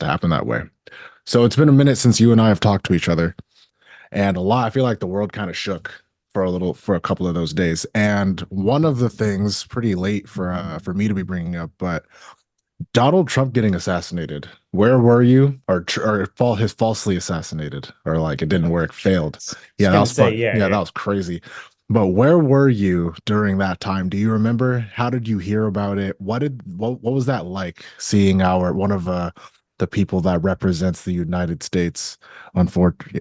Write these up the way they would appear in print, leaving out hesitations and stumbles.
to happen that way. So it's been a minute since you and I have talked to each other, and a lot. I feel like the world kind of shook for a couple of those days. And one of the things, pretty late for me to be bringing up, but Donald Trump getting assassinated. Where were you? Or his falsely assassinated, or like it didn't work, failed. Was Yeah, that gonna was say, fun. yeah, Yeah, that yeah. was crazy. But where were you during that time? Do you remember? How did you hear about it? What was that like seeing our one of the people that represents the United States unfortunately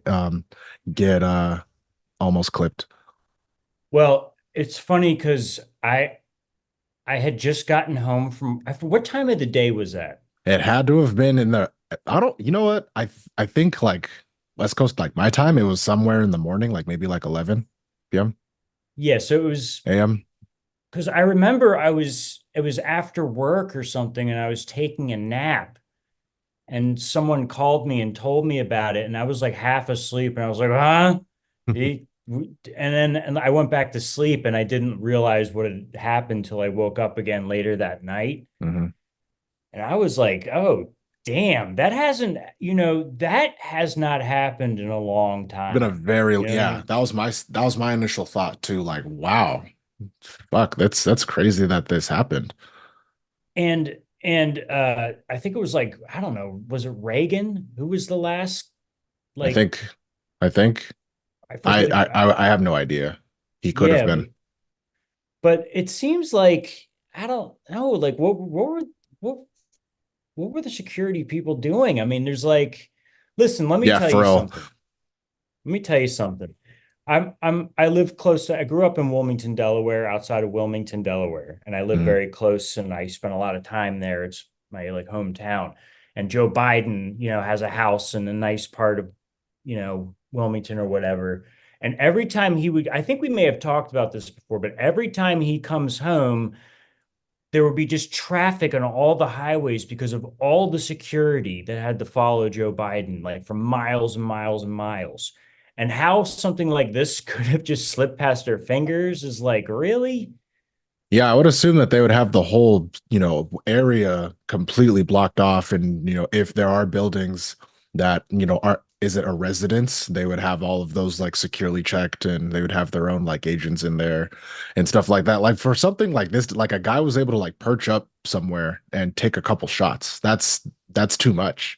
get almost clipped? Well, it's funny because I had just gotten home what time of the day was that? It had to have been in the I don't you know what? I think like West Coast, like my time, it was somewhere in the morning, like maybe like 11 p.m. Yeah, so it was a.m. because I remember it was after work or something, and I was taking a nap, and someone called me and told me about it, and I was like half asleep, and I was like, huh? And I went back to sleep, and I didn't realize what had happened till I woke up again later that night. Hmm. And I was like, oh, damn, that has not happened in a long Been a time. very You know what I yeah, mean? that was my initial thought too. Like, wow, fuck, that's crazy that this happened. And I think it was like, I don't know, was it Reagan who was the last, I like, think I think I forget. I have no idea. He could have Yeah, been. but it seems like I don't know, like what what were the security people doing? I mean, there's like, listen, let me Yeah, tell for you real. something. Let me tell you something. I live close to I grew up in Wilmington, Delaware, outside of Wilmington, Delaware, and I live Mhm. very close and I spent a lot of time there. It's my like hometown. And Joe Biden, has a house in a nice part of, Wilmington or whatever. And every time he would, I think we may have talked about this before, but every time he comes home, there would be just traffic on all the highways because of all the security that had to follow Joe Biden, like for miles and miles and miles. And how something like this could have just slipped past their fingers is like, really? Yeah, I would assume that they would have the whole, area completely blocked off. And, if there are buildings that, are, is it a residence? They would have all of those like securely checked and they would have their own like agents in there and stuff like that. Like for something like this, like a guy was able to like perch up somewhere and take a couple shots. That's too much.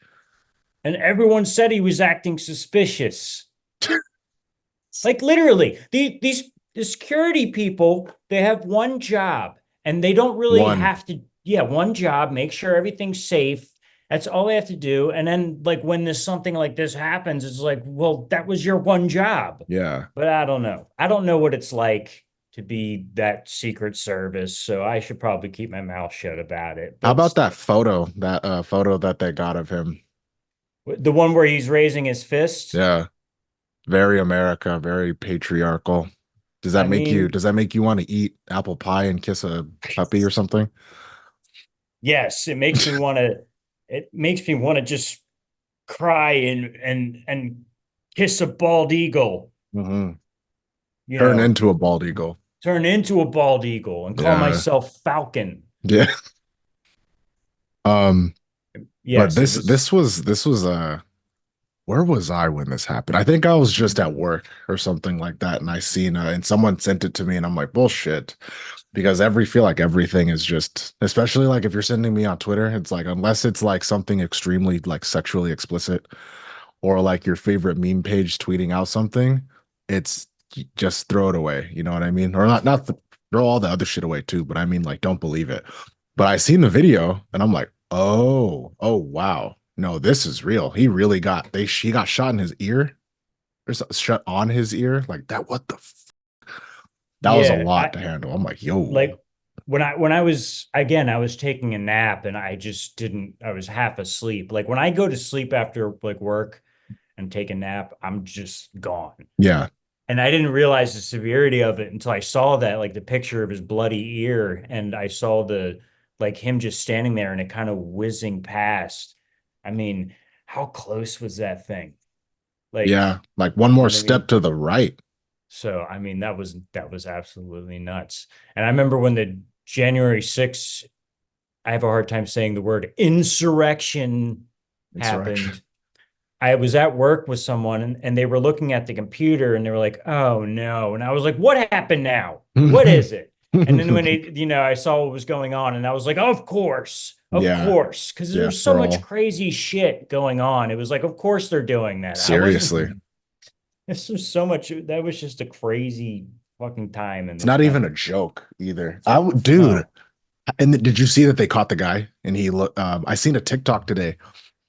And everyone said he was acting suspicious. Like literally, the security people, they have one job and they don't really One. have to, yeah, one job, make sure everything's safe. That's all they have to do. And then like when this something like this happens, it's like, well, that was your one job. Yeah. But I don't know. I don't know what it's like to be that Secret Service, so I should probably keep my mouth shut about it. How But about that still, photo that they got of him? the one where he's raising his fist, Yeah. Very America, very patriarchal. I mean, Does that make you want to eat apple pie and kiss a puppy or something? yes, it makes me want to just cry and kiss a bald eagle, Hmm. you Turn know, into a bald eagle. turn into a bald eagle and call Yeah. myself Falcon. Yeah. Um, but Yes, it was. this was where was I when this happened? I think I was just at work or something like that, and I seen and someone sent it to me, and I'm like, bullshit. Because feel like everything is just, especially like if you're sending me on Twitter, it's like unless it's like something extremely like sexually explicit or like your favorite meme page tweeting out something, it's just throw it away. You know what I mean? Or throw all the other shit away too. But I mean, like, don't believe it. But I seen the video and I'm like, oh wow, no, this is real. He really she got shot in his ear or shut on his ear like that. That was a Yeah, lot I to handle. I'm like, yo, like when I was again, I was taking a nap and I just didn't I was half asleep. Like when I go to sleep after like work and take a nap, I'm just gone. yeah, And I didn't realize the severity of it until I saw that like the picture of his bloody ear and I saw the like him just standing there and it kind of whizzing past. I mean, how close was that thing? Like, yeah, like one you know more what I step mean? to the right. So, I mean, that was absolutely nuts. And I remember when the January 6th, I have a hard time saying the word insurrection Insurrection. happened, I was at work with someone and they were looking at the computer and they were like, "Oh no." And I was like, "What happened now? What is it?" And then when they, I saw what was going on and I was like, of Yeah, course, because yeah, there's so for much all. crazy shit going on. It was like, of course they're doing that. I Seriously. wasn't, this was so much, that was just a crazy fucking time in It's this not even country. a joke either. Dude, No. and did you see that they caught the guy? And he look I seen a TikTok today.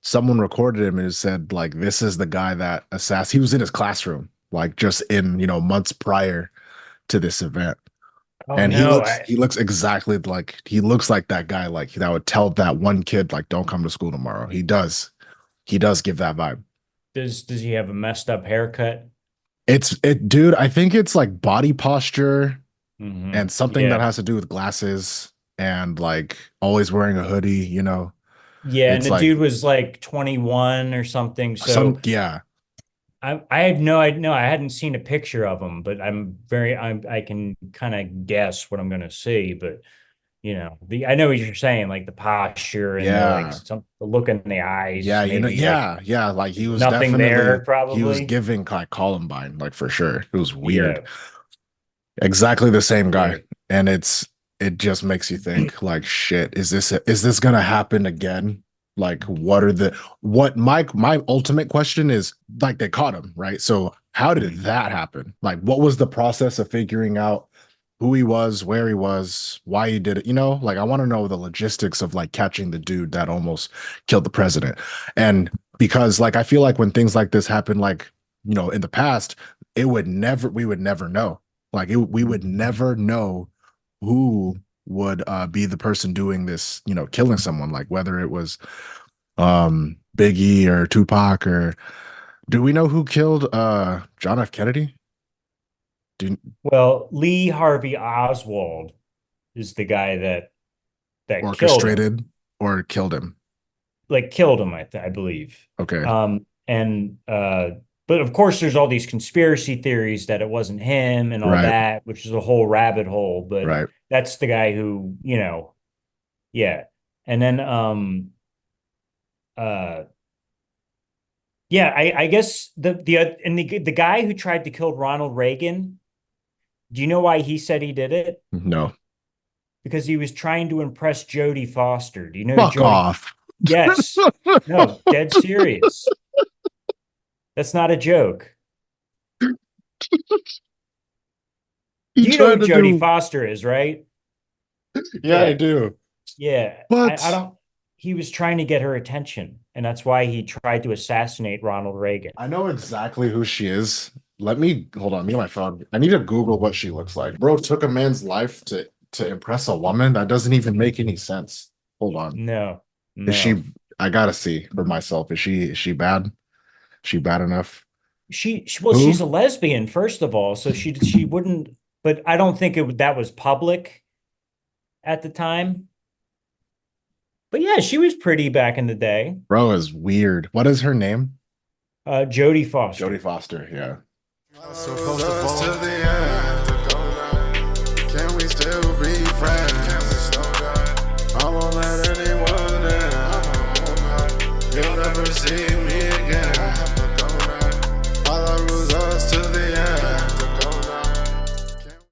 Someone recorded him and it said like this is the guy that he was in his classroom, like just in, months prior to this event. Oh And no. he looks like that guy, like that would tell that one kid, like, don't come to school tomorrow. He does. He does give that vibe. Does he have a messed up haircut? Dude, I think it's like body posture and something that Yeah. has to do with glasses and like always wearing a hoodie. Yeah, and It's the like dude was like 21 or something. So yeah, I had no, I no, I hadn't seen a picture of him, but I can kind of guess what I'm going to see. But I know what you're saying, like the posture and yeah, the look in the eyes, yeah, maybe like yeah. Like nothing there, he was probably. giving like Columbine, like for sure. It was weird. Yeah, Exactly the same guy. yeah. And it just makes you think like shit, is this gonna happen again? Like what my ultimate question is like they caught him, right? So how did Mhm. that happen? Like what was the process of figuring out who he was, where he was, why he did it? Like I want to know the logistics of like catching the dude that almost killed the president. And because like I feel like when things like this happen, like, in the past, we would never know like we would never know who would be the person doing this, killing someone, like whether it was Biggie or Tupac or do we know who killed John F. Kennedy? Do Well, Lee Harvey Oswald is the guy that killed him. orchestrated or killed him? Like killed him, I believe. Okay. And but of course there's all these conspiracy theories that it wasn't him and all Right. that, which is a whole rabbit hole, but Right. that's the guy who, yeah. And then uh yeah, I guess the guy who tried to kill Ronald Reagan, do you know why he said he did it? No. Because he was trying to impress Jodie Foster. Do you know who Fuck Jodie? off. Yes. No, dead serious. That's not a joke. He You know who tried to Jodie do. Foster is, right? Yeah, I Yeah. do. Yeah. I But don't, he was trying to get her attention, and that's why he tried to assassinate Ronald Reagan. I know exactly who she is. Let me hold on. Me and my phone. I need to Google what she looks like. Bro took a man's life to impress a woman. That doesn't even make any sense. Hold on. No, Is no. she? I gotta see for myself. Is she bad? She bad enough? Well, she's Who? a lesbian, first of all, so she wouldn't, but I don't think that was public at the time. But yeah, she was pretty back in the day. Bro is weird. What is her name? Jodie Jodie Foster. Foster. Yeah. So close to falling.